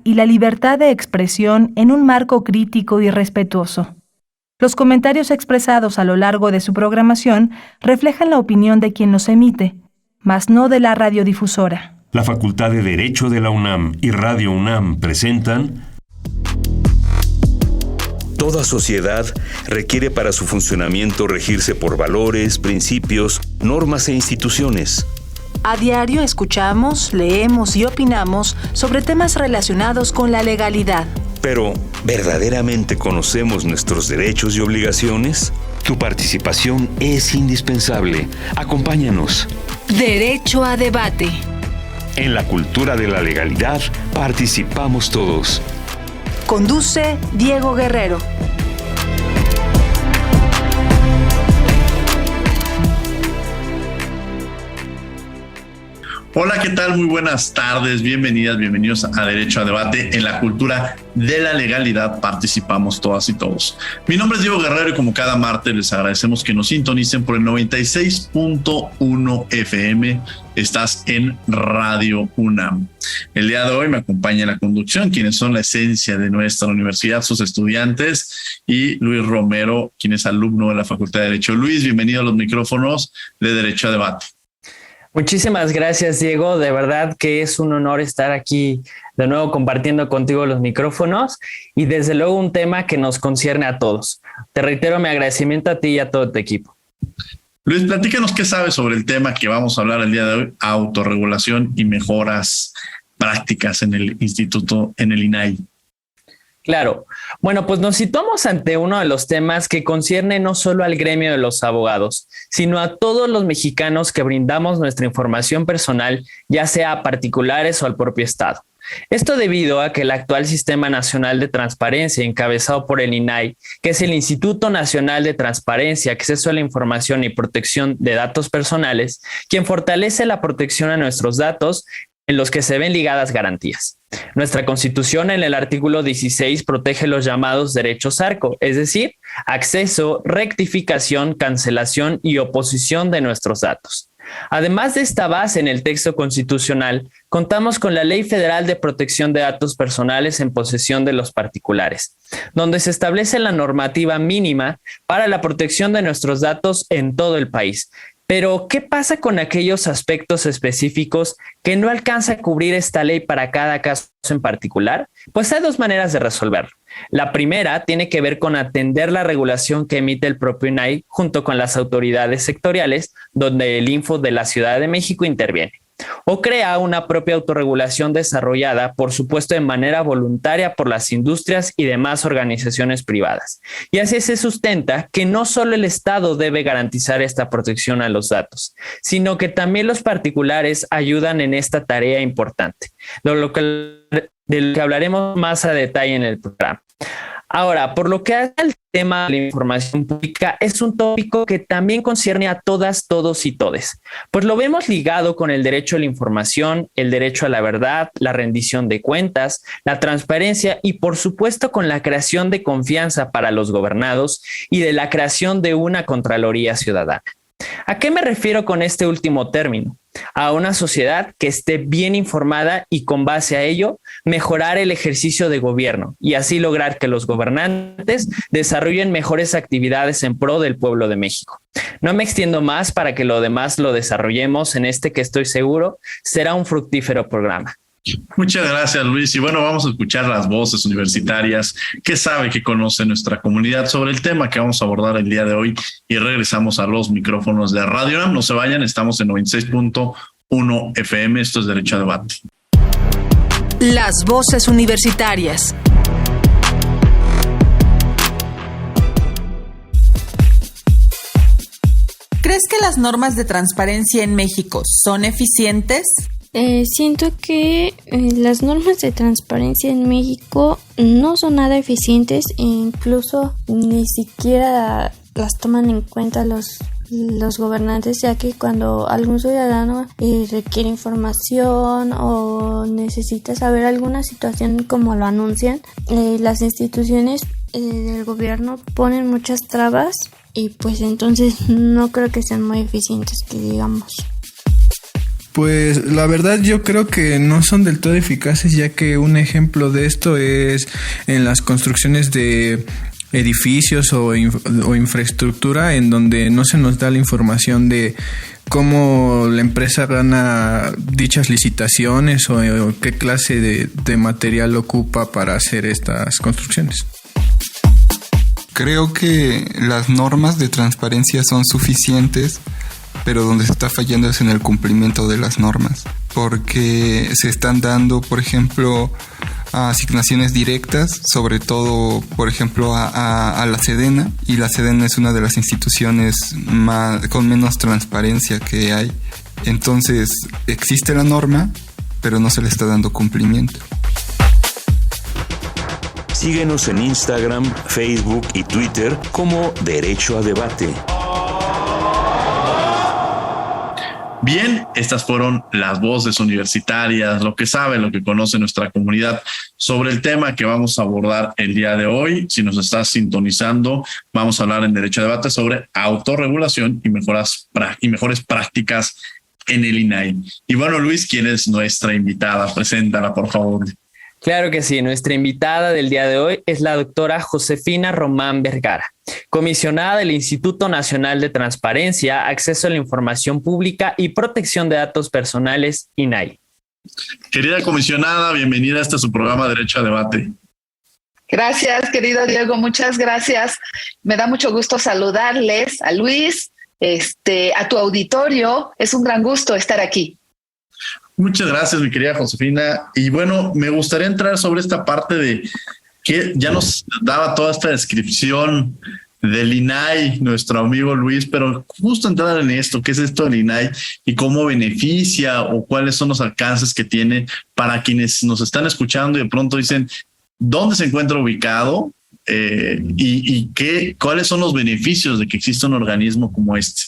y la libertad de expresión en un marco crítico y respetuoso. Los comentarios expresados a lo largo de su programación reflejan la opinión de quien los emite, mas no de la radiodifusora. La Facultad de Derecho de la UNAM y Radio UNAM presentan... Toda sociedad requiere para su funcionamiento regirse por valores, principios, normas e instituciones. A diario escuchamos, leemos y opinamos sobre temas relacionados con la legalidad. Pero, ¿verdaderamente conocemos nuestros derechos y obligaciones? Tu participación es indispensable. Acompáñanos. Derecho a debate. En la cultura de la legalidad participamos todos. Conduce Diego Guerrero. Hola, ¿qué tal? Muy buenas tardes, bienvenidas, bienvenidos a Derecho a Debate. En la cultura de la legalidad participamos todas y todos. Mi nombre es Diego Guerrero y como cada martes les agradecemos que nos sintonicen por el 96.1 FM. Estás en Radio UNAM. El día de hoy me acompaña en la conducción quienes son la esencia de nuestra universidad, sus estudiantes, y Luis Romero, quien es alumno de la Facultad de Derecho. Luis, bienvenido a los micrófonos de Derecho a Debate. Muchísimas gracias, Diego. De verdad que es un honor estar aquí de nuevo compartiendo contigo los micrófonos y desde luego un tema que nos concierne a todos. Te reitero mi agradecimiento a ti y a todo tu equipo. Luis, platícanos qué sabes sobre el tema que vamos a hablar el día de hoy, autorregulación y mejoras prácticas en el instituto, en el INAI. Claro. Bueno, pues nos situamos ante uno de los temas que concierne no solo al gremio de los abogados, sino a todos los mexicanos que brindamos nuestra información personal, ya sea a particulares o al propio Estado. Esto debido a que el actual Sistema Nacional de Transparencia, encabezado por el INAI, que es el Instituto Nacional de Transparencia, Acceso a la Información y Protección de Datos Personales, quien fortalece la protección a nuestros datos, en los que se ven ligadas garantías. Nuestra Constitución en el artículo 16 protege los llamados derechos ARCO, es decir, acceso, rectificación, cancelación y oposición de nuestros datos. Además de esta base en el texto constitucional, contamos con la Ley Federal de Protección de Datos Personales en posesión de los particulares, donde se establece la normativa mínima para la protección de nuestros datos en todo el país. Pero, ¿qué pasa con aquellos aspectos específicos que no alcanza a cubrir esta ley para cada caso en particular? Pues hay dos maneras de resolverlo. La primera tiene que ver con atender la regulación que emite el propio INAI junto con las autoridades sectoriales, donde el Info de la Ciudad de México interviene. O crea una propia autorregulación desarrollada, por supuesto, de manera voluntaria por las industrias y demás organizaciones privadas. Y así se sustenta que no solo el Estado debe garantizar esta protección a los datos, sino que también los particulares ayudan en esta tarea importante, de lo que hablaremos más a detalle en el programa. Ahora, por lo que hace al tema de la información pública, es un tópico que también concierne a todas, todos y todes, pues lo vemos ligado con el derecho a la información, el derecho a la verdad, la rendición de cuentas, la transparencia y, por supuesto, con la creación de confianza para los gobernados y de la creación de una Contraloría Ciudadana. ¿A qué me refiero con este último término? A una sociedad que esté bien informada y con base a ello mejorar el ejercicio de gobierno y así lograr que los gobernantes desarrollen mejores actividades en pro del pueblo de México. No me extiendo más para que lo demás lo desarrollemos en este que estoy seguro será un fructífero programa. Muchas gracias, Luis. Y bueno, vamos a escuchar las voces universitarias que sabe, que conoce nuestra comunidad sobre el tema que vamos a abordar el día de hoy y regresamos a los micrófonos de Radio UNAM. No se vayan, estamos en 96.1 FM. Esto es Derecho a Debate. Las voces universitarias. ¿Crees que las normas de transparencia en México son eficientes? Siento que las normas de transparencia en México no son nada eficientes e incluso ni siquiera las toman en cuenta los gobernantes, ya que cuando algún ciudadano requiere información o necesita saber alguna situación como lo anuncian, las instituciones del gobierno ponen muchas trabas y pues entonces no creo que sean muy eficientes, que digamos. Pues la verdad yo creo que no son del todo eficaces, ya que un ejemplo de esto es en las construcciones de edificios o infraestructura, en donde no se nos da la información de cómo la empresa gana dichas licitaciones o qué clase de material ocupa para hacer estas construcciones. Creo que las normas de transparencia son suficientes, pero donde se está fallando es en el cumplimiento de las normas, porque se están dando, por ejemplo, asignaciones directas, sobre todo, por ejemplo, a la Sedena, y la Sedena es una de las instituciones con menos transparencia que hay. Entonces, existe la norma, pero no se le está dando cumplimiento. Síguenos en Instagram, Facebook y Twitter como Derecho a Debate. Bien, estas fueron las voces universitarias, lo que sabe, lo que conoce nuestra comunidad sobre el tema que vamos a abordar el día de hoy. Si nos estás sintonizando, vamos a hablar en Derecho a Debate sobre autorregulación y mejores prácticas en el INAI. Y bueno, Luis, ¿quién es nuestra invitada? Preséntala, por favor. Claro que sí, nuestra invitada del día de hoy es la doctora Josefina Román Vergara, comisionada del Instituto Nacional de Transparencia, Acceso a la Información Pública y Protección de Datos Personales, INAI. Querida comisionada, bienvenida a su programa Derecho a Debate. Gracias, querido Diego, muchas gracias. Me da mucho gusto saludarles, a Luis, a tu auditorio. Es un gran gusto estar aquí. Muchas gracias, mi querida Josefina. Y bueno, me gustaría entrar sobre esta parte de que ya nos daba toda esta descripción del INAI, nuestro amigo Luis, pero justo entrar en esto, ¿qué es esto del INAI y cómo beneficia o cuáles son los alcances que tiene para quienes nos están escuchando y de pronto dicen, ¿dónde se encuentra ubicado? ¿Cuáles son los beneficios de que exista un organismo como este?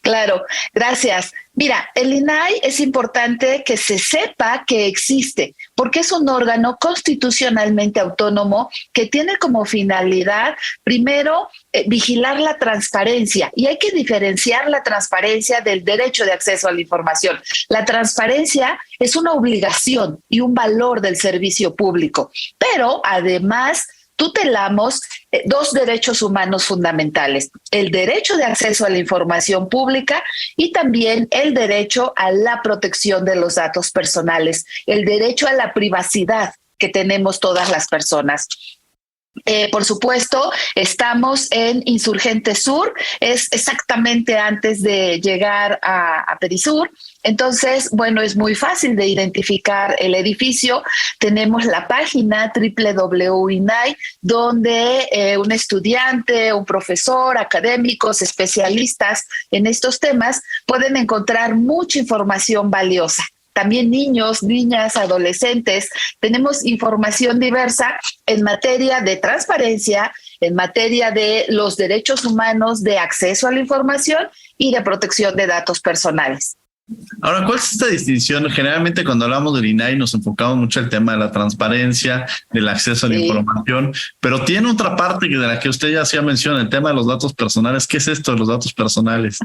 Claro, gracias. Mira, el INAI es importante que se sepa que existe, porque es un órgano constitucionalmente autónomo que tiene como finalidad, primero, vigilar la transparencia. Y hay que diferenciar la transparencia del derecho de acceso a la información. La transparencia es una obligación y un valor del servicio público, pero además tutelamos dos derechos humanos fundamentales: el derecho de acceso a la información pública y también el derecho a la protección de los datos personales, el derecho a la privacidad que tenemos todas las personas. Por supuesto, estamos en Insurgente Sur, es exactamente antes de llegar a Perisur. Entonces, bueno, es muy fácil de identificar el edificio. Tenemos la página www.inai, donde un estudiante, un profesor, académicos, especialistas en estos temas pueden encontrar mucha información valiosa. También niños, niñas, adolescentes. Tenemos información diversa en materia de transparencia, en materia de los derechos humanos, de acceso a la información y de protección de datos personales. Ahora, ¿cuál es esta distinción? Generalmente cuando hablamos del INAI nos enfocamos mucho en el tema de la transparencia, del acceso a la información, pero tiene otra parte de la que usted ya hacía mención, el tema de los datos personales. ¿Qué es esto de los datos personales?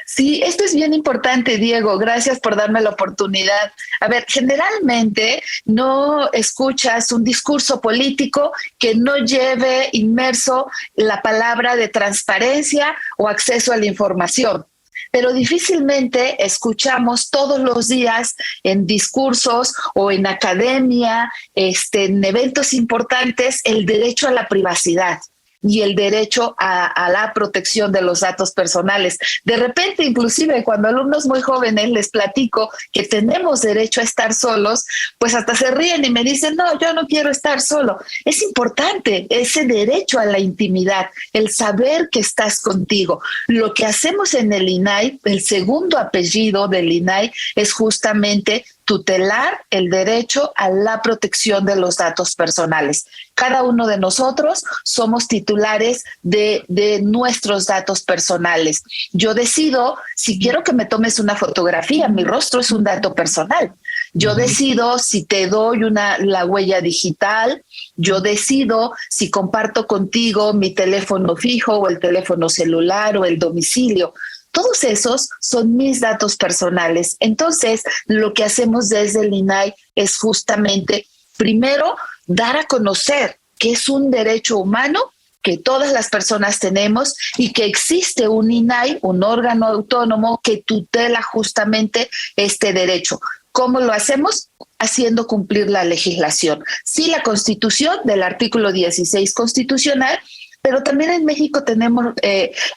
Sí, esto es bien importante, Diego. Gracias por darme la oportunidad. A ver, generalmente no escuchas un discurso político que no lleve inmerso la palabra de transparencia o acceso a la información. Pero difícilmente escuchamos todos los días en discursos o en academia, en eventos importantes, el derecho a la privacidad y el derecho a la protección de los datos personales. De repente, inclusive cuando alumnos muy jóvenes les platico que tenemos derecho a estar solos, pues hasta se ríen y me dicen, no, yo no quiero estar solo. Es importante ese derecho a la intimidad, el saber que estás contigo. Lo que hacemos en el INAI, el segundo apellido del INAI, es justamente tutelar el derecho a la protección de los datos personales. Cada uno de nosotros somos titulares de nuestros datos personales. Yo decido si quiero que me tomes una fotografía, mi rostro es un dato personal. Yo decido si te doy la huella digital, yo decido si comparto contigo mi teléfono fijo o el teléfono celular o el domicilio. Todos esos son mis datos personales. Entonces, lo que hacemos desde el INAI es justamente, primero, dar a conocer que es un derecho humano que todas las personas tenemos y que existe un INAI, un órgano autónomo que tutela justamente este derecho. ¿Cómo lo hacemos? Haciendo cumplir la legislación. Sí, la Constitución, del artículo 16 constitucional, pero también en México tenemos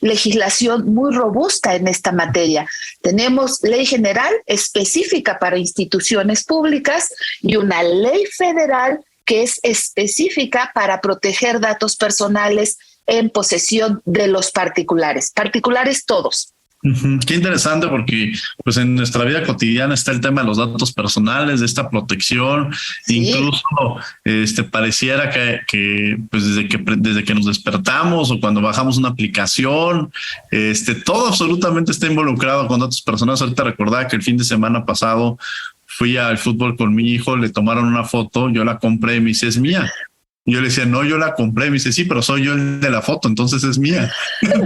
legislación muy robusta en esta materia. Tenemos ley general específica para instituciones públicas y una ley federal que es específica para proteger datos personales en posesión de los particulares. Particulares todos. Qué interesante, porque pues en nuestra vida cotidiana está el tema de los datos personales, de esta protección. Sí. Incluso pareciera que pues desde que nos despertamos o cuando bajamos una aplicación, todo absolutamente está involucrado con datos personales. Ahorita recordaba que el fin de semana pasado fui al fútbol con mi hijo, le tomaron una foto, yo la compré y me dice, es mía. Yo le decía, no, yo la compré. Me dice, sí, pero soy yo el de la foto, entonces es mía. Le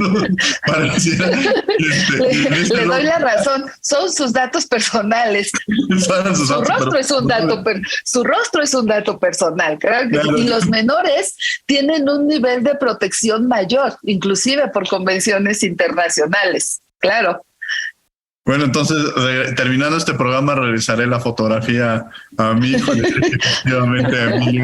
doy la razón. Son sus datos personales. Su rostro es un dato personal. Claro. Y los menores tienen un nivel de protección mayor, inclusive por convenciones internacionales. Claro. Bueno, entonces, terminando este programa, regresaré la fotografía a mí. Efectivamente, a mí.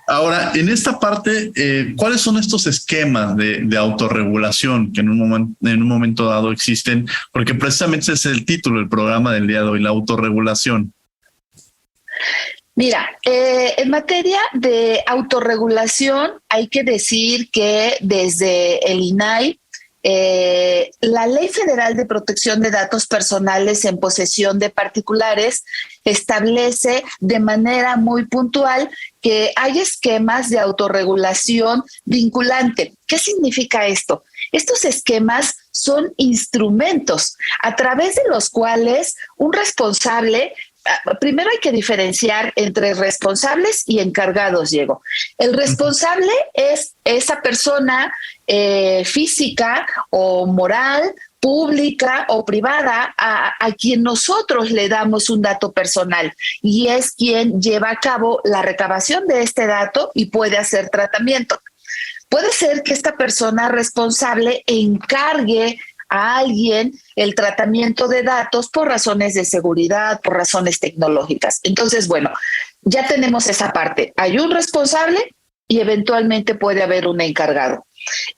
Ahora, en esta parte, ¿cuáles son estos esquemas de autorregulación que en un momento dado existen? Porque precisamente ese es el título del programa del día de hoy, la autorregulación. Mira, en materia de autorregulación hay que decir que desde el INAI, la Ley Federal de Protección de Datos Personales en posesión de particulares establece de manera muy puntual que hay esquemas de autorregulación vinculante. ¿Qué significa esto? Estos esquemas son instrumentos a través de los cuales un responsable. Primero hay que diferenciar entre responsables y encargados, Diego. El responsable es esa persona física o moral, pública o privada a quien nosotros le damos un dato personal y es quien lleva a cabo la recabación de este dato y puede hacer tratamiento. Puede ser que esta persona responsable encargue a alguien el tratamiento de datos por razones de seguridad, por razones tecnológicas. Entonces, bueno, ya tenemos esa parte. Hay un responsable y eventualmente puede haber un encargado.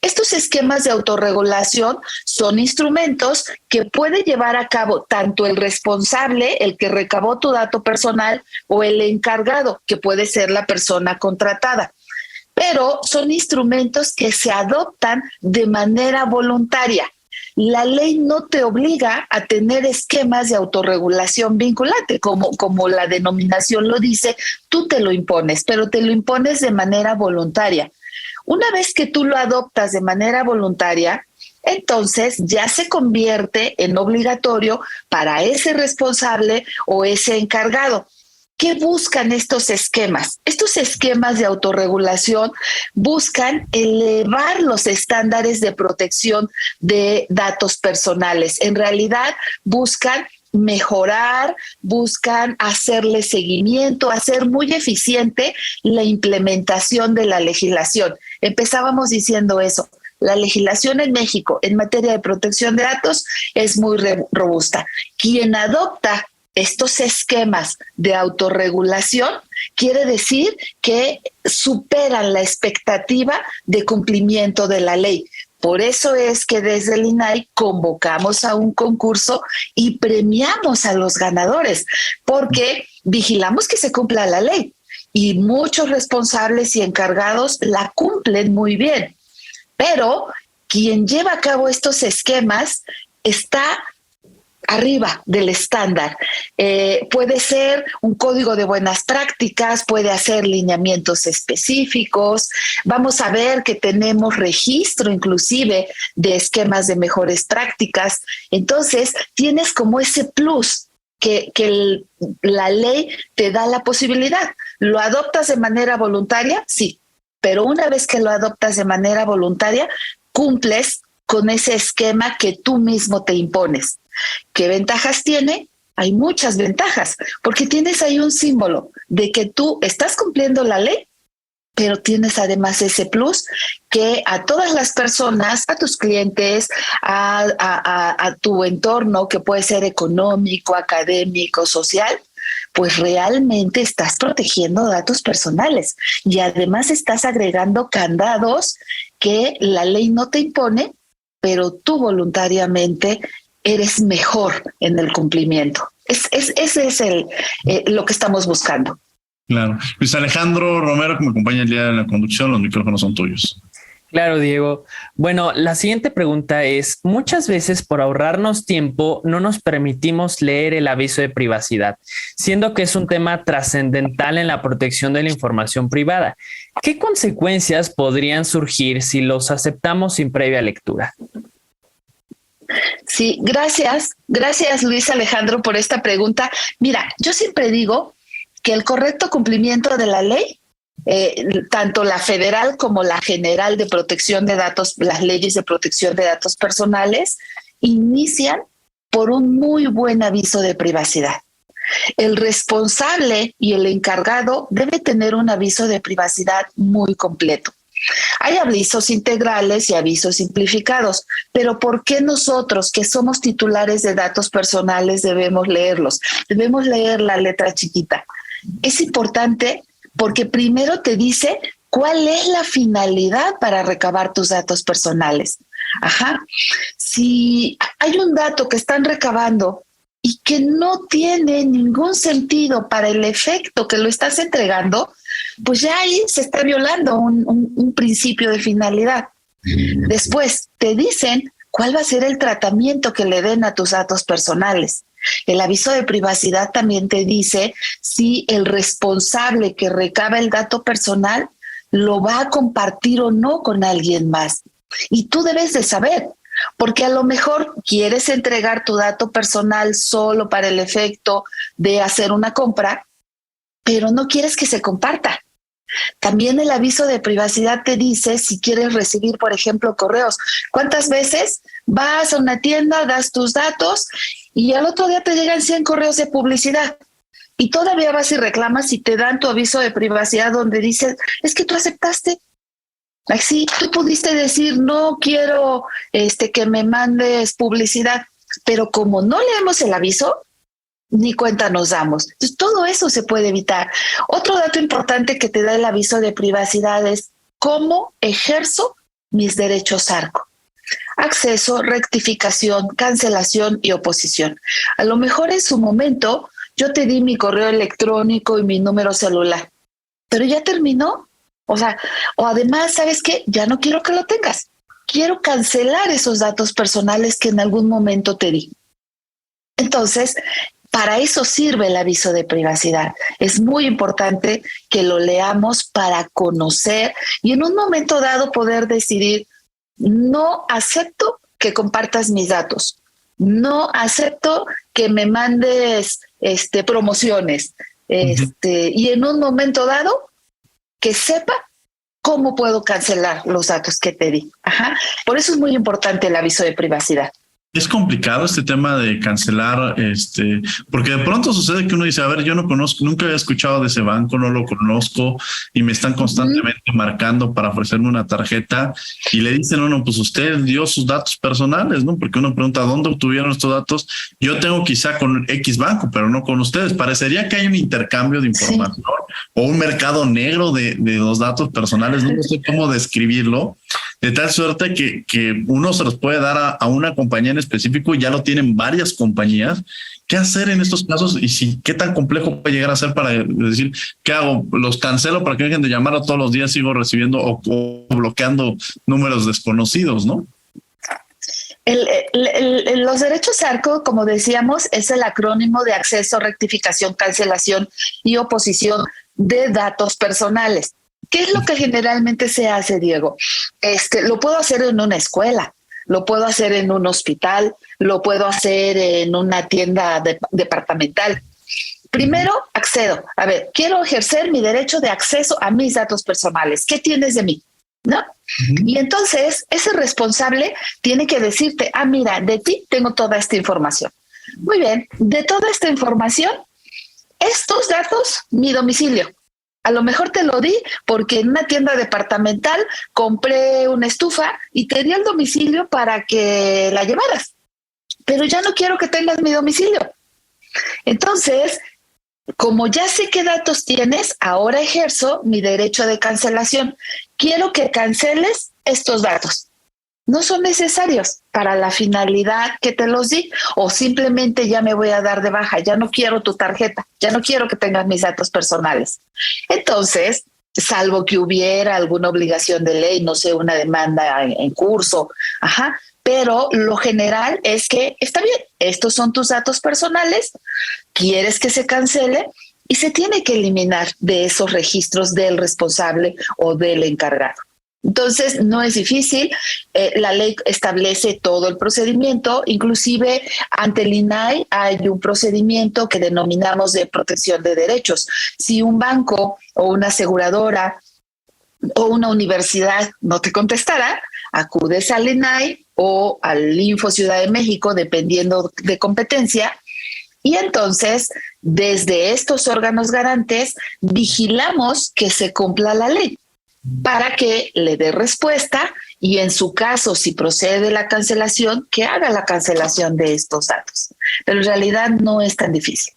Estos esquemas de autorregulación son instrumentos que puede llevar a cabo tanto el responsable, el que recabó tu dato personal, o el encargado, que puede ser la persona contratada. Pero son instrumentos que se adoptan de manera voluntaria. La ley no te obliga a tener esquemas de autorregulación vinculante, como la denominación lo dice, tú te lo impones, pero te lo impones de manera voluntaria. Una vez que tú lo adoptas de manera voluntaria, entonces ya se convierte en obligatorio para ese responsable o ese encargado. ¿Qué buscan estos esquemas? Estos esquemas de autorregulación buscan elevar los estándares de protección de datos personales. En realidad buscan mejorar, buscan hacerle seguimiento, hacer muy eficiente la implementación de la legislación. Empezábamos diciendo eso. La legislación en México en materia de protección de datos es muy robusta. Quien adopta estos esquemas de autorregulación quiere decir que superan la expectativa de cumplimiento de la ley. Por eso es que desde el INAI convocamos a un concurso y premiamos a los ganadores, porque vigilamos que se cumpla la ley y muchos responsables y encargados la cumplen muy bien. Pero quien lleva a cabo estos esquemas está arriba del estándar. Puede ser un código de buenas prácticas, puede hacer lineamientos específicos. Vamos a ver que tenemos registro inclusive de esquemas de mejores prácticas. Entonces, tienes como ese plus que la ley te da la posibilidad. ¿Lo adoptas de manera voluntaria? Sí, pero una vez que lo adoptas de manera voluntaria, cumples con ese esquema que tú mismo te impones. ¿Qué ventajas tiene? Hay muchas ventajas, porque tienes ahí un símbolo de que tú estás cumpliendo la ley, pero tienes además ese plus que a todas las personas, a tus clientes, a tu entorno, que puede ser económico, académico, social, pues realmente estás protegiendo datos personales y además estás agregando candados que la ley no te impone, pero tú voluntariamente eres mejor en el cumplimiento. Ese es lo que estamos buscando. Claro. Luis Alejandro Romero, que me acompaña el día de la conducción, los micrófonos son tuyos. Claro, Diego. Bueno, la siguiente pregunta es, muchas veces por ahorrarnos tiempo no nos permitimos leer el aviso de privacidad, siendo que es un tema trascendental en la protección de la información privada. ¿Qué consecuencias podrían surgir si los aceptamos sin previa lectura? Sí, gracias. Gracias, Luis Alejandro, por esta pregunta. Mira, yo siempre digo que el correcto cumplimiento de la ley, tanto la federal como la general de protección de datos, las leyes de protección de datos personales, inician por un muy buen aviso de privacidad. El responsable y el encargado debe tener un aviso de privacidad muy completo. Hay avisos integrales y avisos simplificados, pero ¿por qué nosotros, que somos titulares de datos personales, debemos leerlos? Debemos leer la letra chiquita. Es importante porque primero te dice cuál es la finalidad para recabar tus datos personales. Si hay un dato que están recabando y que no tiene ningún sentido para el efecto que lo estás entregando, pues ya ahí se está violando un principio de finalidad. Después te dicen cuál va a ser el tratamiento que le den a tus datos personales. El aviso de privacidad también te dice si el responsable que recaba el dato personal lo va a compartir o no con alguien más. Y tú debes de saber, porque a lo mejor quieres entregar tu dato personal solo para el efecto de hacer una compra, pero no quieres que se comparta. También el aviso de privacidad te dice si quieres recibir, por ejemplo, correos. ¿Cuántas veces vas a una tienda, das tus datos y al otro día te llegan 100 correos de publicidad? Y todavía vas y reclamas y te dan tu aviso de privacidad donde dices, es que tú aceptaste. Así, tú pudiste decir, no quiero que me mandes publicidad, pero como no leemos el aviso, ni cuenta nos damos. Entonces, todo eso se puede evitar. Otro dato importante que te da el aviso de privacidad es cómo ejerzo mis derechos ARCO. Acceso, rectificación, cancelación y oposición. A lo mejor en su momento yo te di mi correo electrónico y mi número celular, pero ya terminó. O además, ¿sabes qué? Ya no quiero que lo tengas. Quiero cancelar esos datos personales que en algún momento te di. Entonces, para eso sirve el aviso de privacidad. Es muy importante que lo leamos para conocer y en un momento dado poder decidir, no acepto que compartas mis datos, no acepto que me mandes promociones, y en un momento dado que sepa cómo puedo cancelar los datos que te di. Por eso es muy importante el aviso de privacidad. Es complicado este tema de cancelar, porque de pronto sucede que uno dice, a ver, yo no conozco, nunca había escuchado de ese banco, no lo conozco y me están constantemente marcando para ofrecerme una tarjeta y le dicen, no, pues usted dio sus datos personales, ¿no? Porque uno pregunta, ¿dónde obtuvieron estos datos? Yo tengo quizá con X banco, pero no con ustedes. Parecería que hay un intercambio de información o un mercado negro de los datos personales, no sé cómo describirlo, de tal suerte que uno se los puede dar a una compañía en específico y ya lo tienen varias compañías. ¿Qué hacer en estos casos? Y qué tan complejo puede llegar a ser para decir, ¿qué hago? ¿Los cancelo para que dejen de llamar todos los días? Sigo recibiendo o bloqueando números desconocidos, ¿no? Los derechos ARCO, como decíamos, es el acrónimo de acceso, rectificación, cancelación y oposición de datos personales. ¿Qué es lo que generalmente se hace, Diego? Lo puedo hacer en una escuela, lo puedo hacer en un hospital, lo puedo hacer en una tienda departamental. Primero, accedo. A ver, quiero ejercer mi derecho de acceso a mis datos personales. ¿Qué tienes de mí? ¿no? Y entonces ese responsable tiene que decirte, mira, de ti tengo toda esta información. Muy bien, de toda esta información, estos datos, mi domicilio. A lo mejor te lo di porque en una tienda departamental compré una estufa y te di el domicilio para que la llevaras. Pero ya no quiero que tengas mi domicilio. Entonces, como ya sé qué datos tienes, ahora ejerzo mi derecho de cancelación. Quiero que canceles estos datos. No son necesarios para la finalidad que te los di, o simplemente ya me voy a dar de baja, ya no quiero tu tarjeta, ya no quiero que tengas mis datos personales. Entonces, salvo que hubiera alguna obligación de ley, no sé, una demanda en curso, pero lo general es que está bien, estos son tus datos personales, quieres que se cancele y se tiene que eliminar de esos registros del responsable o del encargado. Entonces, no es difícil, la ley establece todo el procedimiento, inclusive ante el INAI hay un procedimiento que denominamos de protección de derechos. Si un banco o una aseguradora o una universidad no te contestara, acudes al INAI o al Info Ciudad de México, dependiendo de competencia, y entonces, desde estos órganos garantes, vigilamos que se cumpla la ley para que le dé respuesta y en su caso, si procede la cancelación, que haga la cancelación de estos datos. Pero en realidad no es tan difícil.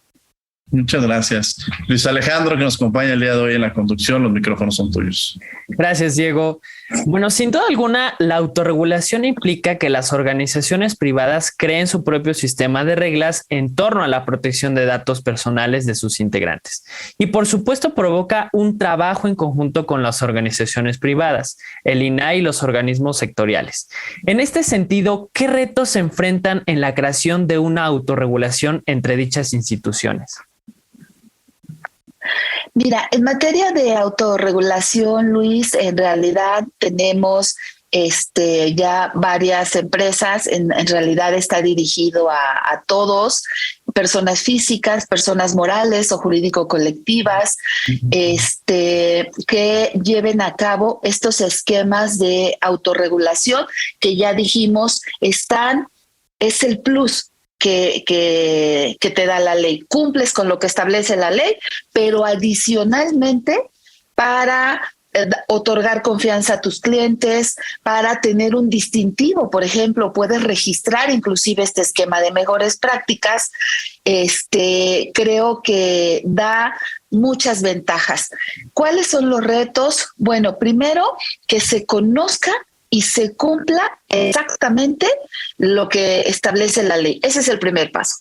Muchas gracias. Luis Alejandro, que nos acompaña el día de hoy en la conducción, los micrófonos son tuyos. Gracias, Diego. Bueno, sin duda alguna, la autorregulación implica que las organizaciones privadas creen su propio sistema de reglas en torno a la protección de datos personales de sus integrantes. Y por supuesto provoca un trabajo en conjunto con las organizaciones privadas, el INAI y los organismos sectoriales. En este sentido, ¿qué retos se enfrentan en la creación de una autorregulación entre dichas instituciones? Mira, en materia de autorregulación, Luis, en realidad tenemos ya varias empresas, en realidad está dirigido a todos, personas físicas, personas morales o jurídico-colectivas, que lleven a cabo estos esquemas de autorregulación que ya dijimos es el plus que te da la ley. Cumples con lo que establece la ley, pero adicionalmente para otorgar confianza a tus clientes, para tener un distintivo. Por ejemplo, puedes registrar inclusive este esquema de mejores prácticas. Creo que da muchas ventajas. ¿Cuáles son los retos? Bueno, primero, que se conozca y se cumpla exactamente lo que establece la ley. Ese es el primer paso.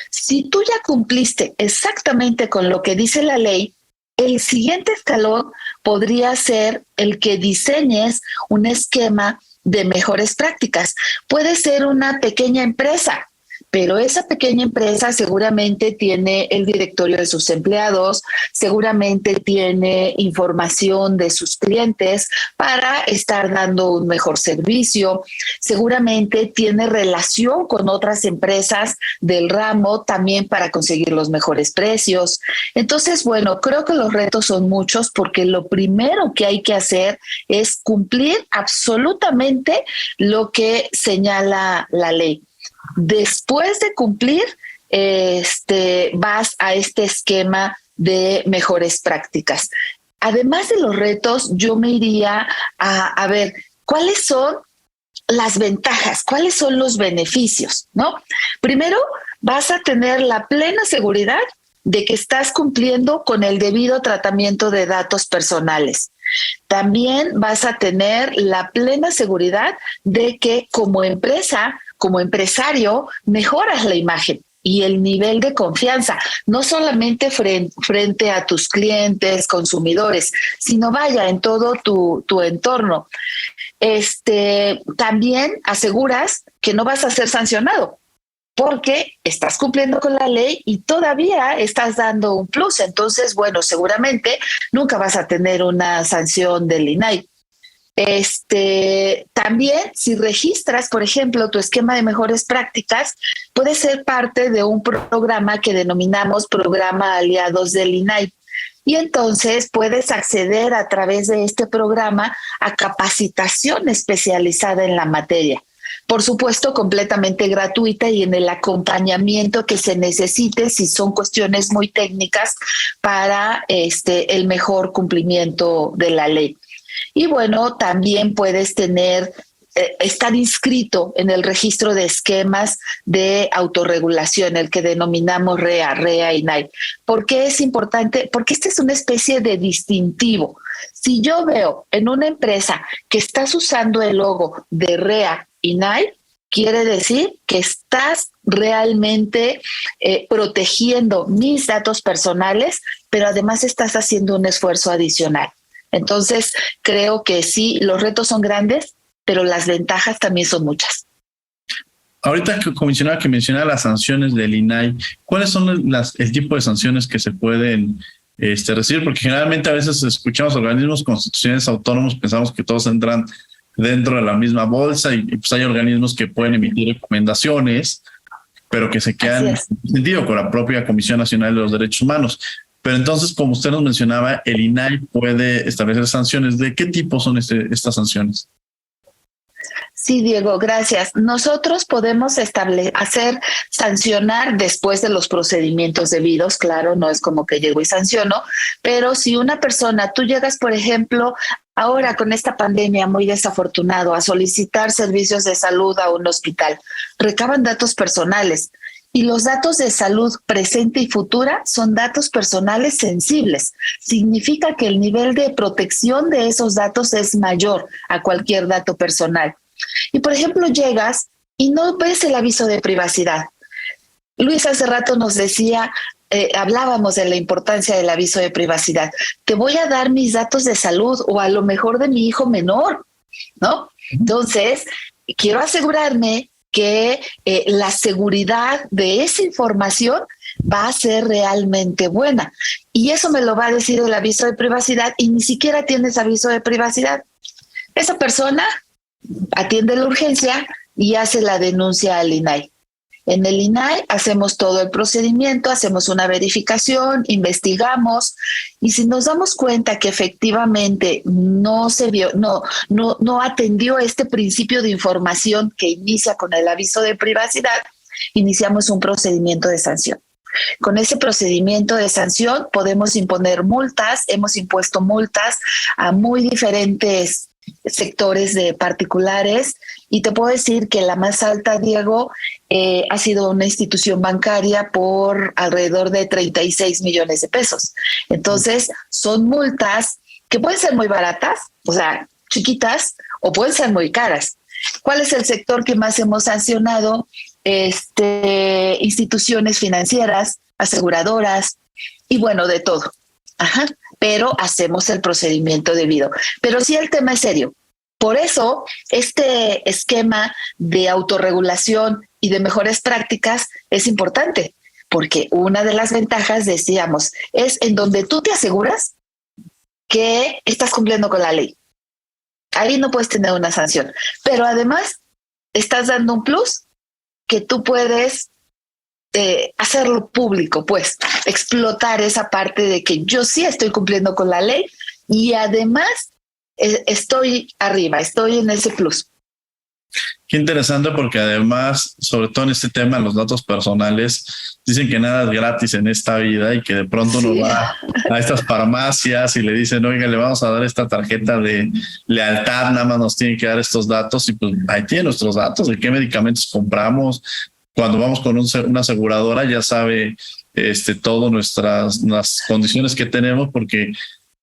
Si tú ya cumpliste exactamente con lo que dice la ley, el siguiente escalón podría ser el que diseñes un esquema de mejores prácticas. Puede ser una pequeña empresa, pero esa pequeña empresa seguramente tiene el directorio de sus empleados, seguramente tiene información de sus clientes para estar dando un mejor servicio, seguramente tiene relación con otras empresas del ramo también para conseguir los mejores precios. Entonces, bueno, creo que los retos son muchos porque lo primero que hay que hacer es cumplir absolutamente lo que señala la ley. Después de cumplir, vas a este esquema de mejores prácticas. Además de los retos, yo me iría a ver cuáles son las ventajas, cuáles son los beneficios, ¿no? Primero, vas a tener la plena seguridad de que estás cumpliendo con el debido tratamiento de datos personales. También vas a tener la plena seguridad de que como empresa, como empresario, mejoras la imagen y el nivel de confianza, no solamente frente a tus clientes, consumidores, sino vaya en todo tu entorno. También aseguras que no vas a ser sancionado porque estás cumpliendo con la ley y todavía estás dando un plus. Entonces, bueno, seguramente nunca vas a tener una sanción del INAI. También, si registras, por ejemplo, tu esquema de mejores prácticas, puede ser parte de un programa que denominamos Programa Aliados del INAI. Y entonces puedes acceder a través de este programa a capacitación especializada en la materia. Por supuesto, completamente gratuita y en el acompañamiento que se necesite si son cuestiones muy técnicas para el mejor cumplimiento de la ley. Y bueno, también puedes estar inscrito en el registro de esquemas de autorregulación, el que denominamos REA, INAI. ¿Por qué es importante? Porque esta es una especie de distintivo. Si yo veo en una empresa que estás usando el logo de REA, INAI, quiere decir que estás realmente protegiendo mis datos personales, pero además estás haciendo un esfuerzo adicional. Entonces, creo que sí, los retos son grandes, pero las ventajas también son muchas. Ahorita, comisionada, que menciona las sanciones del INAI, ¿cuáles son el tipo de sanciones que se pueden recibir? Porque generalmente a veces escuchamos organismos constitucionales autónomos, pensamos que todos entran dentro de la misma bolsa y pues hay organismos que pueden emitir recomendaciones, pero que se quedan en sentido con la propia Comisión Nacional de los Derechos Humanos. Pero entonces, como usted nos mencionaba, el INAI puede establecer sanciones. ¿De qué tipo son estas sanciones? Sí, Diego, gracias. Nosotros podemos sancionar después de los procedimientos debidos, claro, no es como que llego y sanciono, pero si una persona, tú llegas, por ejemplo, ahora con esta pandemia muy desafortunado, a solicitar servicios de salud a un hospital, recaban datos personales. Y los datos de salud presente y futura son datos personales sensibles. Significa que el nivel de protección de esos datos es mayor a cualquier dato personal. Y, por ejemplo, llegas y no ves el aviso de privacidad. Luis hace rato nos decía, hablábamos de la importancia del aviso de privacidad. Te voy a dar mis datos de salud o a lo mejor de mi hijo menor, ¿no? Entonces, quiero asegurarme que la seguridad de esa información va a ser realmente buena. Y eso me lo va a decir el aviso de privacidad y ni siquiera tienes aviso de privacidad. Esa persona atiende la urgencia y hace la denuncia al INAI. En el INAI hacemos todo el procedimiento, hacemos una verificación, investigamos y si nos damos cuenta que efectivamente no atendió este principio de información que inicia con el aviso de privacidad, iniciamos un procedimiento de sanción. Con ese procedimiento de sanción podemos imponer multas, hemos impuesto multas a muy diferentes sectores de particulares y te puedo decir que la más alta, Diego, ha sido una institución bancaria por alrededor de 36 millones de pesos. Entonces, son multas que pueden ser muy baratas, o sea, chiquitas, o pueden ser muy caras. ¿Cuál es el sector que más hemos sancionado? Instituciones financieras, aseguradoras y bueno, de todo. Ajá. Pero hacemos el procedimiento debido. Pero sí, el tema es serio. Por eso, este esquema de autorregulación y de mejores prácticas es importante, porque una de las ventajas, decíamos, es en donde tú te aseguras que estás cumpliendo con la ley. Ahí no puedes tener una sanción, pero además estás dando un plus que tú puedes hacerlo público, pues explotar esa parte de que yo sí estoy cumpliendo con la ley y además estoy arriba, estoy en ese plus. Qué interesante, porque además, sobre todo en este tema, los datos personales, dicen que nada es gratis en esta vida y que de pronto uno va a estas farmacias y le dicen, oiga, le vamos a dar esta tarjeta de lealtad, nada más nos tienen que dar estos datos y pues ahí tienen nuestros datos, de qué medicamentos compramos. Cuando vamos con una aseguradora ya sabe todas las condiciones que tenemos porque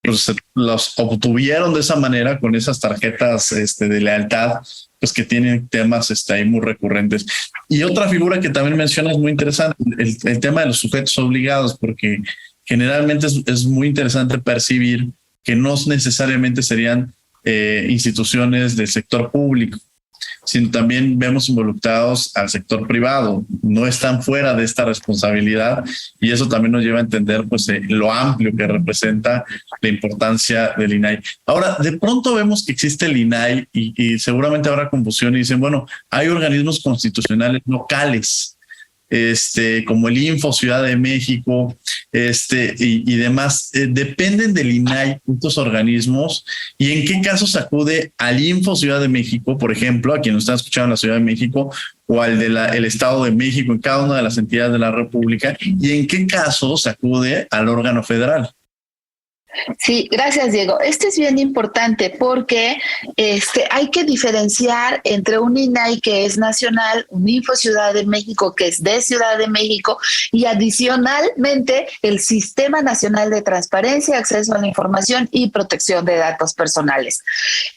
pues, los obtuvieron de esa manera con esas tarjetas de lealtad, pues que tienen temas ahí muy recurrentes. Y otra figura que también mencionas muy interesante, el tema de los sujetos obligados, porque generalmente es muy interesante percibir que no necesariamente serían instituciones del sector público, sino también vemos involucrados al sector privado, no están fuera de esta responsabilidad y eso también nos lleva a entender pues lo amplio que representa la importancia del INAI. Ahora, de pronto vemos que existe el INAI y seguramente habrá confusión y dicen, bueno, hay organismos constitucionales locales. como el Info Ciudad de México, y demás, dependen del INAI, estos organismos, y en qué casos acude al Info Ciudad de México, por ejemplo, a quien nos están escuchando en la Ciudad de México, o al el Estado de México, en cada una de las entidades de la República, y en qué casos acude al órgano federal. Sí, gracias, Diego. Esto es bien importante porque hay que diferenciar entre un INAI que es nacional, un Info Ciudad de México que es de Ciudad de México y adicionalmente el Sistema Nacional de Transparencia, Acceso a la Información y Protección de Datos Personales.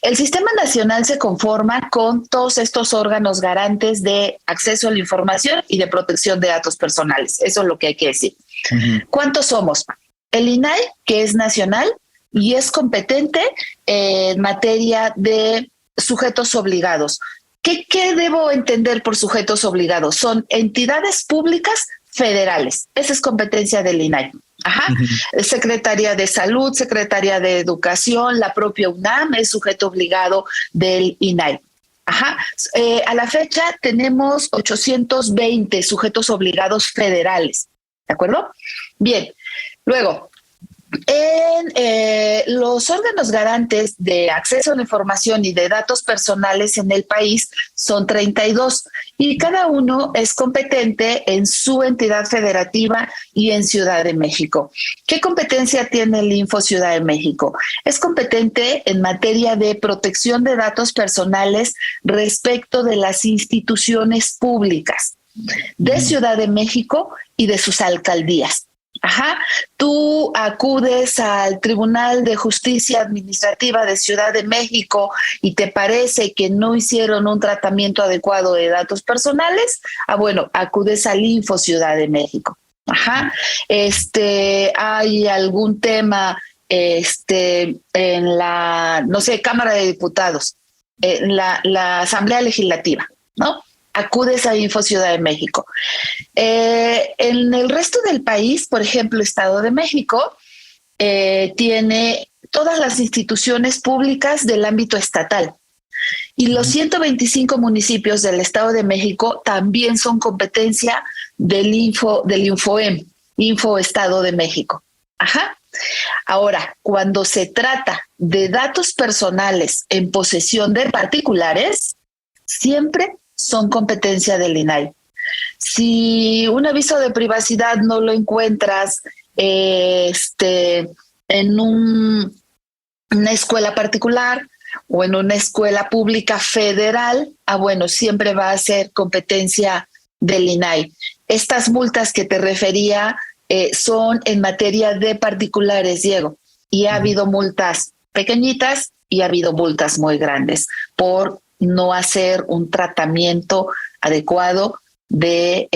El Sistema Nacional se conforma con todos estos órganos garantes de acceso a la información y de protección de datos personales. Eso es lo que hay que decir. Uh-huh. ¿Cuántos somos? El INAI, que es nacional y es competente en materia de sujetos obligados. ¿Qué debo entender por sujetos obligados? Son entidades públicas federales. Esa es competencia del INAI. Ajá. Uh-huh. Secretaría de Salud, Secretaría de Educación, la propia UNAM es sujeto obligado del INAI. Ajá. A la fecha tenemos 820 sujetos obligados federales. ¿De acuerdo? Bien. Luego, en los órganos garantes de acceso a la información y de datos personales en el país son 32 y cada uno es competente en su entidad federativa y en Ciudad de México. ¿Qué competencia tiene el Info Ciudad de México? Es competente en materia de protección de datos personales respecto de las instituciones públicas de Ciudad de México y de sus alcaldías. Ajá, tú acudes al Tribunal de Justicia Administrativa de Ciudad de México y te parece que no hicieron un tratamiento adecuado de datos personales, bueno, acudes al Info Ciudad de México. Ajá, hay algún tema en la, no sé, Cámara de Diputados, en la Asamblea Legislativa, ¿no? Acudes a Info Ciudad de México. En el resto del país, por ejemplo, Estado de México tiene todas las instituciones públicas del ámbito estatal y los 125 municipios del Estado de México también son competencia del Infoem, Info Estado de México. Ajá. Ahora, cuando se trata de datos personales en posesión de particulares, siempre son competencia del INAI. Si un aviso de privacidad no lo encuentras en una escuela particular o en una escuela pública federal, bueno, siempre va a ser competencia del INAI. Estas multas que te refería son en materia de particulares, Diego, y ha habido multas pequeñitas y ha habido multas muy grandes por no hacer un tratamiento adecuado de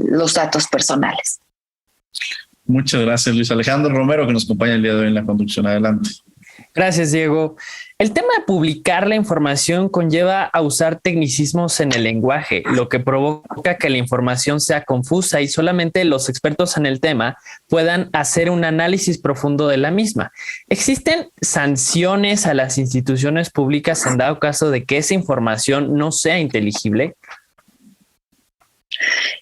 los datos personales. Muchas gracias, Luis Alejandro Romero, que nos acompaña el día de hoy en la conducción. Adelante. Gracias, Diego. El tema de publicar la información conlleva a usar tecnicismos en el lenguaje, lo que provoca que la información sea confusa y solamente los expertos en el tema puedan hacer un análisis profundo de la misma. ¿Existen sanciones a las instituciones públicas en dado caso de que esa información no sea inteligible?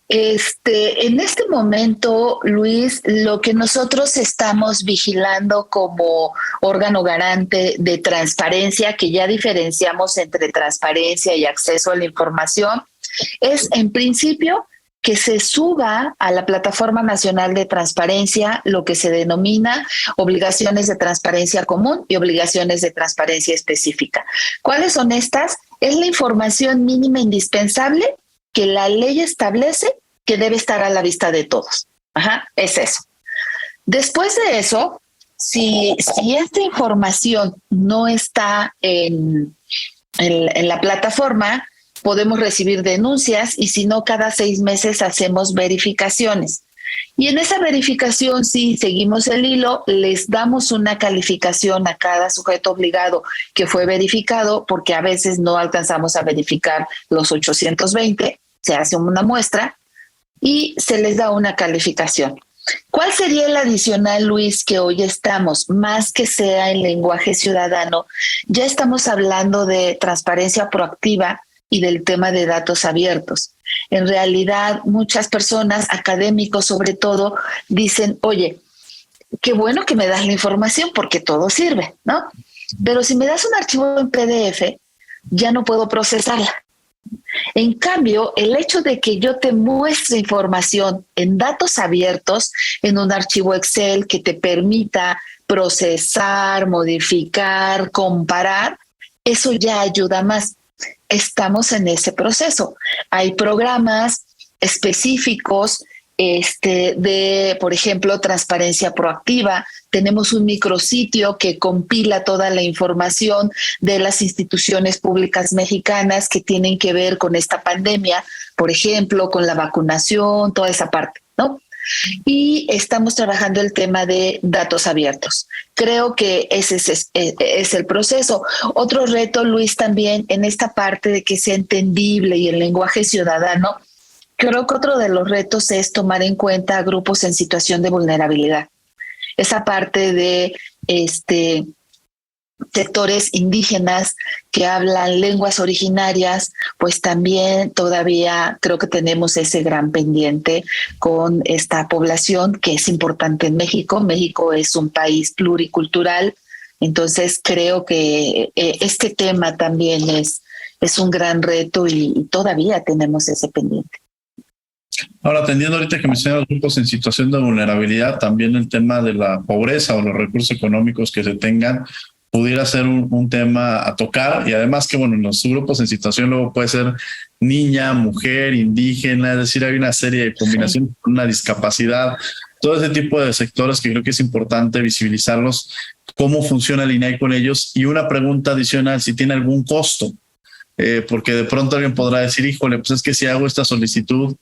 En este momento, Luis, lo que nosotros estamos vigilando como órgano garante de transparencia, que ya diferenciamos entre transparencia y acceso a la información, es en principio que se suba a la Plataforma Nacional de Transparencia lo que se denomina obligaciones de transparencia común y obligaciones de transparencia específica. ¿Cuáles son estas? Es la información mínima indispensable que la ley establece que debe estar a la vista de todos. Ajá, es eso. Después de eso, si esta información no está en la plataforma, podemos recibir denuncias y si no, cada 6 meses hacemos verificaciones. Y en esa verificación, si seguimos el hilo, les damos una calificación a cada sujeto obligado que fue verificado, porque a veces no alcanzamos a verificar los 820, se hace una muestra y se les da una calificación. ¿Cuál sería el adicional, Luis, que hoy estamos? Más que sea en lenguaje ciudadano, ya estamos hablando de transparencia proactiva y del tema de datos abiertos. En realidad, muchas personas, académicos sobre todo, dicen, oye, qué bueno que me das la información porque todo sirve, ¿no? Pero si me das un archivo en PDF, ya no puedo procesarla. En cambio, el hecho de que yo te muestre información en datos abiertos, en un archivo Excel que te permita procesar, modificar, comparar, eso ya ayuda más. Estamos en ese proceso. Hay programas específicos de, por ejemplo, transparencia proactiva. Tenemos un micrositio que compila toda la información de las instituciones públicas mexicanas que tienen que ver con esta pandemia, por ejemplo, con la vacunación, toda esa parte, ¿no? Y estamos trabajando el tema de datos abiertos. Creo que ese es el proceso. Otro reto, Luis, también en esta parte de que sea entendible y el lenguaje ciudadano, creo que otro de los retos es tomar en cuenta a grupos en situación de vulnerabilidad. Esa parte de sectores indígenas que hablan lenguas originarias, pues también todavía creo que tenemos ese gran pendiente con esta población que es importante en México. México es un país pluricultural, entonces creo que este tema también es un gran reto y todavía tenemos ese pendiente. Ahora, atendiendo ahorita que mencionan los grupos en situación de vulnerabilidad, también el tema de la pobreza o los recursos económicos que se tengan pudiera ser un tema a tocar, y además que, bueno, los grupos en situación luego puede ser niña, mujer, indígena, es decir, hay una serie de combinaciones con una discapacidad, todo ese tipo de sectores que creo que es importante visibilizarlos, cómo funciona el INAI con ellos. Y una pregunta adicional, si tiene algún costo. Porque de pronto alguien podrá decir, híjole, pues es que si hago esta solicitud,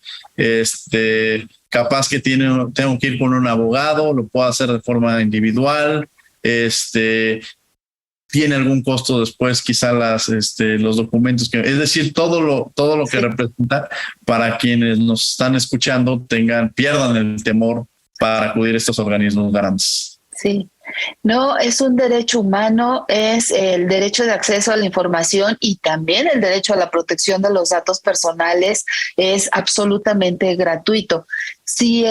capaz que tengo que ir con un abogado, lo puedo hacer de forma individual, tiene algún costo después, quizá los documentos es decir, todo lo que representa para quienes nos están escuchando pierdan el temor para acudir a estos organismos garantes. Sí. No, es un derecho humano, es el derecho de acceso a la información y también el derecho a la protección de los datos personales, es absolutamente gratuito. Si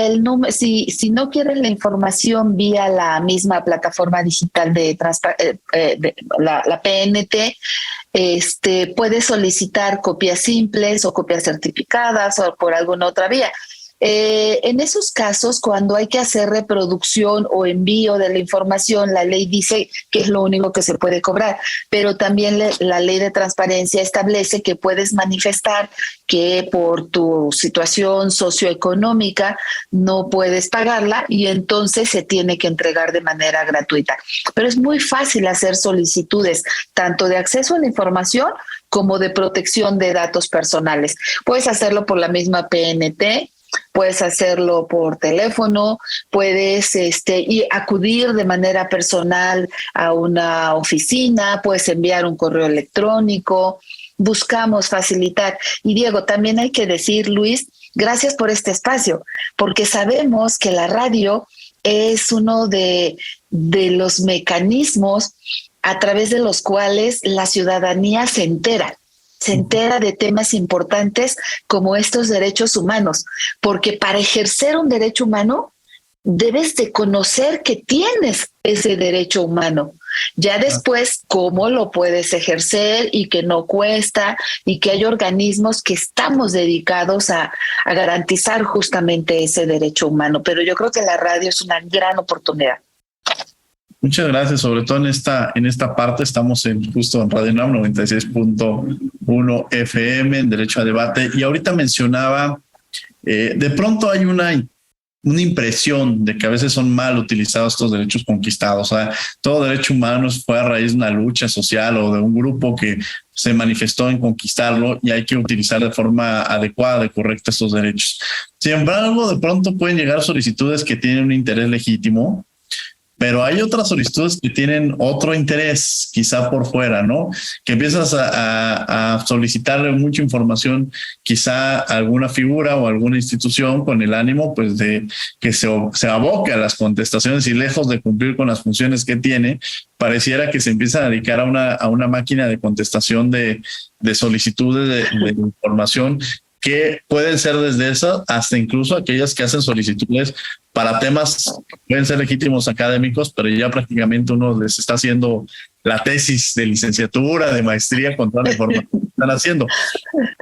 no quieren la información vía la misma plataforma digital de la PNT, puede solicitar copias simples o copias certificadas o por alguna otra vía. En esos casos, cuando hay que hacer reproducción o envío de la información, la ley dice que es lo único que se puede cobrar, pero también la ley de transparencia establece que puedes manifestar que por tu situación socioeconómica no puedes pagarla y entonces se tiene que entregar de manera gratuita. Pero es muy fácil hacer solicitudes, tanto de acceso a la información como de protección de datos personales. Puedes hacerlo por la misma PNT, puedes hacerlo por teléfono, puedes acudir de manera personal a una oficina, puedes enviar un correo electrónico. Buscamos facilitar. Y Diego, también hay que decir, Luis, gracias por este espacio, porque sabemos que la radio es uno de los mecanismos a través de los cuales la ciudadanía se entera de temas importantes como estos derechos humanos, porque para ejercer un derecho humano debes de conocer que tienes ese derecho humano. Ya después, cómo lo puedes ejercer y que no cuesta y que hay organismos que estamos dedicados a garantizar justamente ese derecho humano. Pero yo creo que la radio es una gran oportunidad. Muchas gracias, sobre todo en esta parte. Estamos justo en Radio UNAM 96.1 FM, en Derecho a Debate, y ahorita mencionaba, de pronto hay una impresión de que a veces son mal utilizados estos derechos conquistados. O sea, todo derecho humano fue a raíz de una lucha social o de un grupo que se manifestó en conquistarlo y hay que utilizar de forma adecuada y correcta estos derechos. Sin embargo, de pronto pueden llegar solicitudes que tienen un interés legítimo, pero hay otras solicitudes que tienen otro interés, quizá por fuera, ¿no? Que empiezas a solicitarle mucha información, quizá a alguna figura o alguna institución con el ánimo, pues, de que se aboque a las contestaciones y lejos de cumplir con las funciones que tiene, pareciera que se empieza a dedicar a una máquina de contestación de solicitudes de información, que pueden ser desde eso hasta incluso aquellas que hacen solicitudes para temas que pueden ser legítimos académicos, pero ya prácticamente uno les está haciendo la tesis de licenciatura, de maestría con toda la información que están haciendo.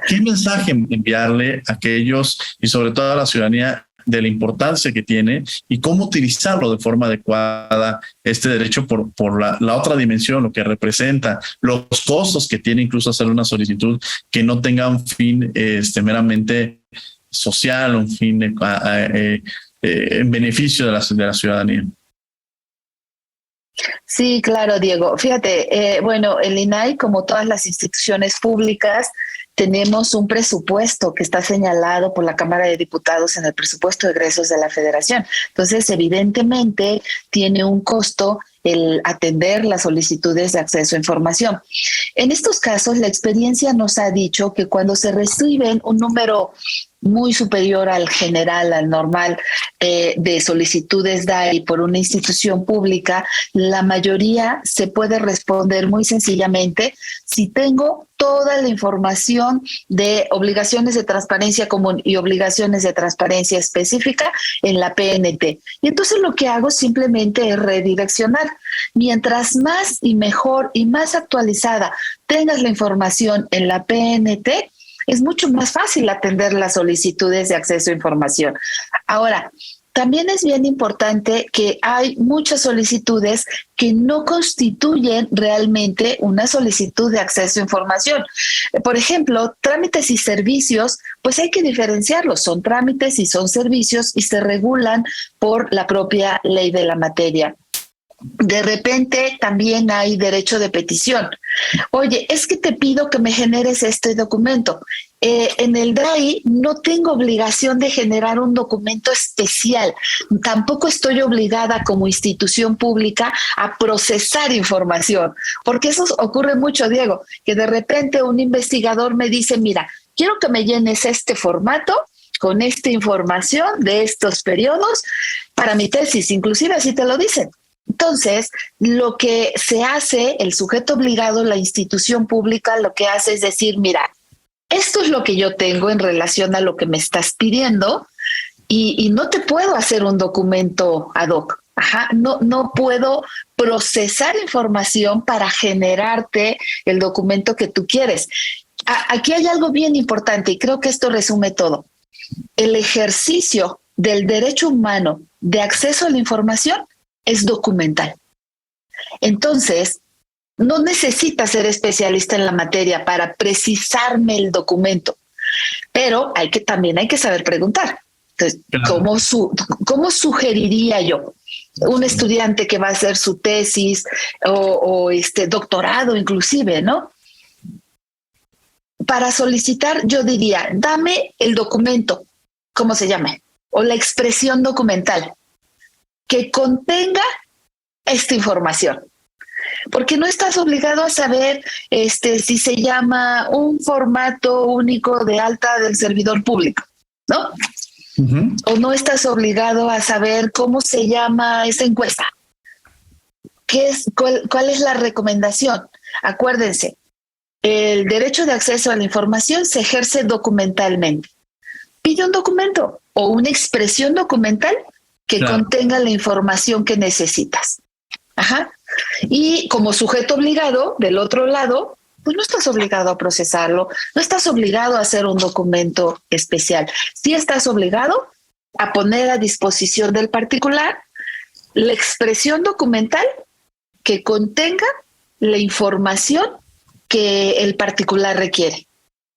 ¿Qué mensaje enviarle a aquellos y sobre todo a la ciudadanía de la importancia que tiene y cómo utilizarlo de forma adecuada este derecho por la otra dimensión, lo que representa, los costos que tiene incluso hacer una solicitud que no tenga un fin meramente social, un fin en beneficio de la ciudadanía? Sí, claro, Diego. Fíjate, bueno, el INAI, como todas las instituciones públicas, tenemos un presupuesto que está señalado por la Cámara de Diputados en el presupuesto de egresos de la Federación. Entonces, evidentemente, tiene un costo el atender las solicitudes de acceso a información. En estos casos, la experiencia nos ha dicho que cuando se reciben un número muy superior al general, al normal, de solicitudes DAI por una institución pública, la mayoría se puede responder muy sencillamente si tengo toda la información de obligaciones de transparencia común y obligaciones de transparencia específica en la PNT. Y entonces lo que hago simplemente es redireccionar. Mientras más y mejor y más actualizada tengas la información en la PNT, es mucho más fácil atender las solicitudes de acceso a información. Ahora, también es bien importante que hay muchas solicitudes que no constituyen realmente una solicitud de acceso a información. Por ejemplo, trámites y servicios, pues hay que diferenciarlos. Son trámites y son servicios y se regulan por la propia ley de la materia. De repente también hay derecho de petición. Oye, es que te pido que me generes este documento. En el DAI no tengo obligación de generar un documento especial. Tampoco estoy obligada como institución pública a procesar información, porque eso ocurre mucho, Diego, que de repente un investigador me dice, mira, quiero que me llenes este formato con esta información de estos periodos para mi tesis, inclusive así te lo dicen. Entonces, lo que se hace, el sujeto obligado, la institución pública, lo que hace es decir, mira, esto es lo que yo tengo en relación a lo que me estás pidiendo y no te puedo hacer un documento ad hoc. No puedo procesar información para generarte el documento que tú quieres. Aquí hay algo bien importante y creo que esto resume todo. El ejercicio del derecho humano de acceso a la información es documental. Entonces, no necesitas ser especialista en la materia para precisarme el documento, pero también hay que saber preguntar. Entonces, claro. ¿Cómo sugeriría yo? Un estudiante que va a hacer su tesis o doctorado inclusive, ¿no? Para solicitar, yo diría, dame el documento, ¿cómo se llama? O la expresión documental que contenga esta información. Porque no estás obligado a saber si se llama un formato único de alta del servidor público, ¿no? Uh-huh. O no estás obligado a saber cómo se llama esa encuesta. ¿Cuál es la recomendación? Acuérdense, el derecho de acceso a la información se ejerce documentalmente. Pide un documento o una expresión documental que contenga la información que necesitas. Y como sujeto obligado, del otro lado, pues no estás obligado a procesarlo, no estás obligado a hacer un documento especial. Sí estás obligado a poner a disposición del particular la expresión documental que contenga la información que el particular requiere.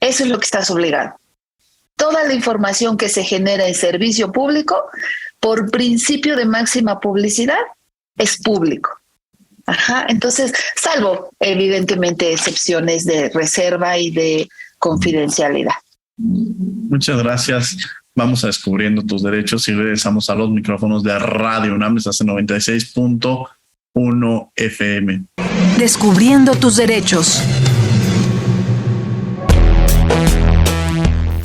Eso es lo que estás obligado. Toda la información que se genera en servicio público, por principio de máxima publicidad, es público. Entonces, salvo evidentemente excepciones de reserva y de confidencialidad. Muchas gracias. Vamos a Descubriendo tus Derechos y regresamos a los micrófonos de Radio UNAM. Estás en 96.1 FM. Descubriendo tus derechos.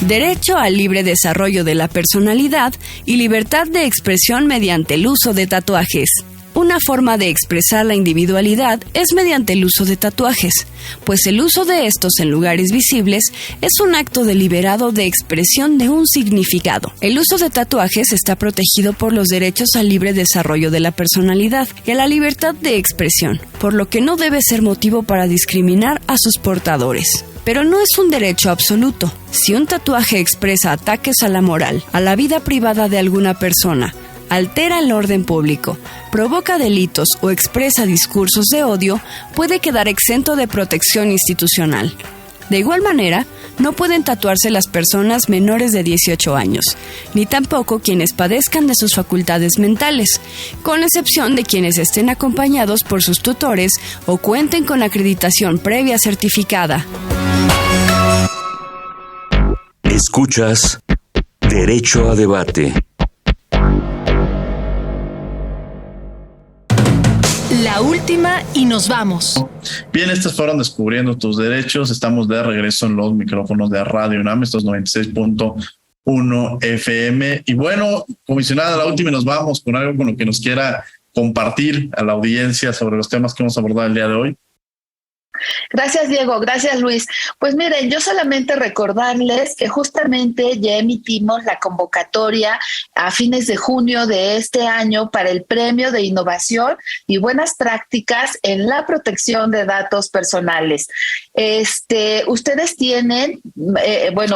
Derecho al libre desarrollo de la personalidad y libertad de expresión mediante el uso de tatuajes. Una forma de expresar la individualidad es mediante el uso de tatuajes, pues el uso de estos en lugares visibles es un acto deliberado de expresión de un significado. El uso de tatuajes está protegido por los derechos al libre desarrollo de la personalidad y a la libertad de expresión, por lo que no debe ser motivo para discriminar a sus portadores. Pero no es un derecho absoluto. Si un tatuaje expresa ataques a la moral, a la vida privada de alguna persona, altera el orden público, provoca delitos o expresa discursos de odio, puede quedar exento de protección institucional. De igual manera, no pueden tatuarse las personas menores de 18 años, ni tampoco quienes padezcan de sus facultades mentales, con excepción de quienes estén acompañados por sus tutores o cuenten con acreditación previa certificada. Escuchas Derecho a Debate. La última y nos vamos. Bien, estos fueron Descubriendo tus Derechos. Estamos de regreso en los micrófonos de Radio UNAM, estos 96.1 FM. Y bueno, comisionada, la última y nos vamos con algo con lo que nos quiera compartir a la audiencia sobre los temas que hemos abordado el día de hoy. Gracias, Diego. Gracias, Luis. Pues miren, yo solamente recordarles que justamente ya emitimos la convocatoria a fines de junio de este año para el Premio de Innovación y Buenas Prácticas en la Protección de Datos Personales. Ustedes tienen,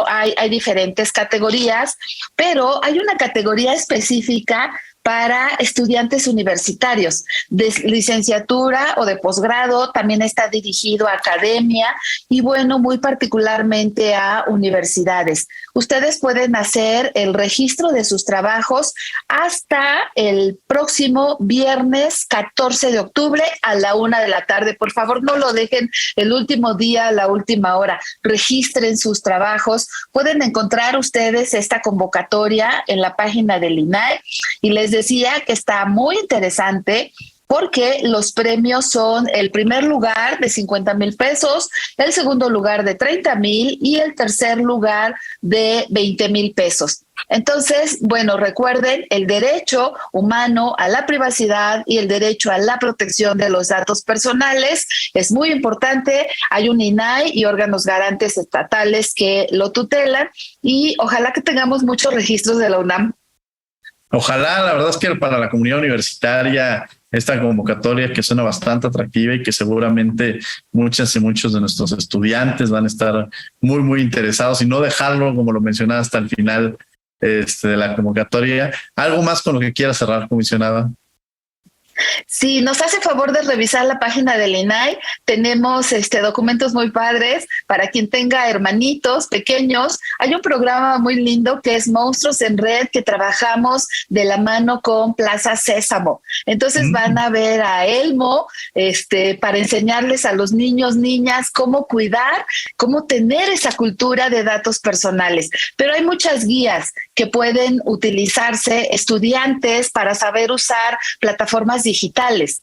hay diferentes categorías, pero hay una categoría específica para estudiantes universitarios de licenciatura o de posgrado, también está dirigido a academia y bueno, muy particularmente a universidades. Ustedes pueden hacer el registro de sus trabajos hasta el próximo viernes 14 de octubre a la 1:00 p.m. Por favor, no lo dejen el último día, a la última hora. Registren sus trabajos. Pueden encontrar ustedes esta convocatoria en la página del INAI y les decía que está muy interesante porque los premios son el primer lugar de 50,000 pesos, el segundo lugar de 30,000 y el tercer lugar de 20,000 pesos. Entonces, bueno, recuerden el derecho humano a la privacidad y el derecho a la protección de los datos personales es muy importante. Hay un INAI y órganos garantes estatales que lo tutelan y ojalá que tengamos muchos registros de la UNAM. Ojalá, la verdad es que para la comunidad universitaria esta convocatoria que suena bastante atractiva y que seguramente muchas y muchos de nuestros estudiantes van a estar muy, muy interesados y no dejarlo, como lo mencionaba, hasta el final de la convocatoria. ¿Algo más con lo que quiera cerrar, comisionada? Sí, nos hace favor de revisar la página del INAI. Tenemos documentos muy padres para quien tenga hermanitos pequeños. Hay un programa muy lindo que es Monstruos en Red, que trabajamos de la mano con Plaza Sésamo. Entonces van a ver a Elmo para enseñarles a los niños, niñas, cómo cuidar, cómo tener esa cultura de datos personales. Pero hay muchas guías que pueden utilizarse estudiantes para saber usar plataformas digitales.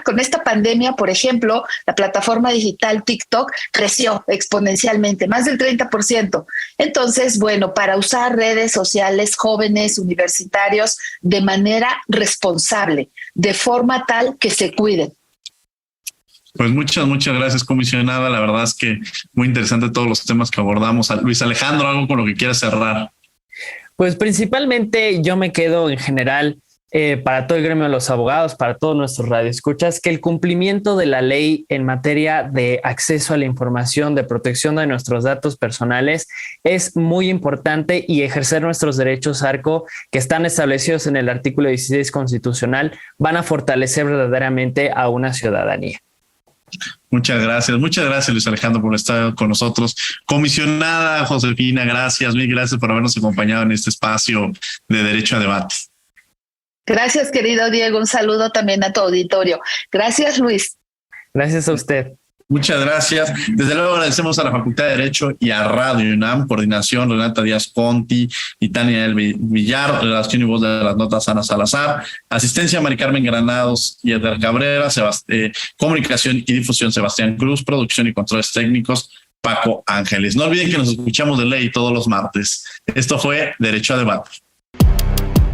Con esta pandemia, por ejemplo, la plataforma digital TikTok creció exponencialmente, más del 30%. Entonces, bueno, para usar redes sociales jóvenes, universitarios, de manera responsable, de forma tal que se cuiden. Pues muchas gracias, comisionada. La verdad es que muy interesante todos los temas que abordamos. Luis Alejandro, algo con lo que quieras cerrar. Pues principalmente yo me quedo en general para todo el gremio de los abogados, para todos nuestros radioescuchas, que el cumplimiento de la ley en materia de acceso a la información, de protección de nuestros datos personales es muy importante y ejercer nuestros derechos ARCO que están establecidos en el artículo 16 constitucional van a fortalecer verdaderamente a una ciudadanía. Muchas gracias Luis Alejandro por estar con nosotros. Comisionada Josefina, mil gracias por habernos acompañado en este espacio de Derecho a Debate. Gracias, querido Diego. Un saludo también a tu auditorio. Gracias, Luis. Gracias a usted. Muchas gracias. Desde luego agradecemos a la Facultad de Derecho y a Radio UNAM, coordinación Renata Díaz Conti y Tania Villar, redacción y voz de las notas Ana Salazar, asistencia Mari Carmen Granados y Edgar Cabrera, comunicación y difusión Sebastián Cruz, producción y controles técnicos Paco Ángeles. No olviden que nos escuchamos de ley todos los martes. Esto fue Derecho a Debate.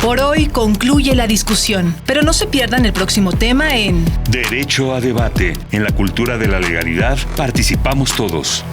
Por hoy concluye la discusión, pero no se pierdan el próximo tema en Derecho a Debate. En la cultura de la legalidad participamos todos.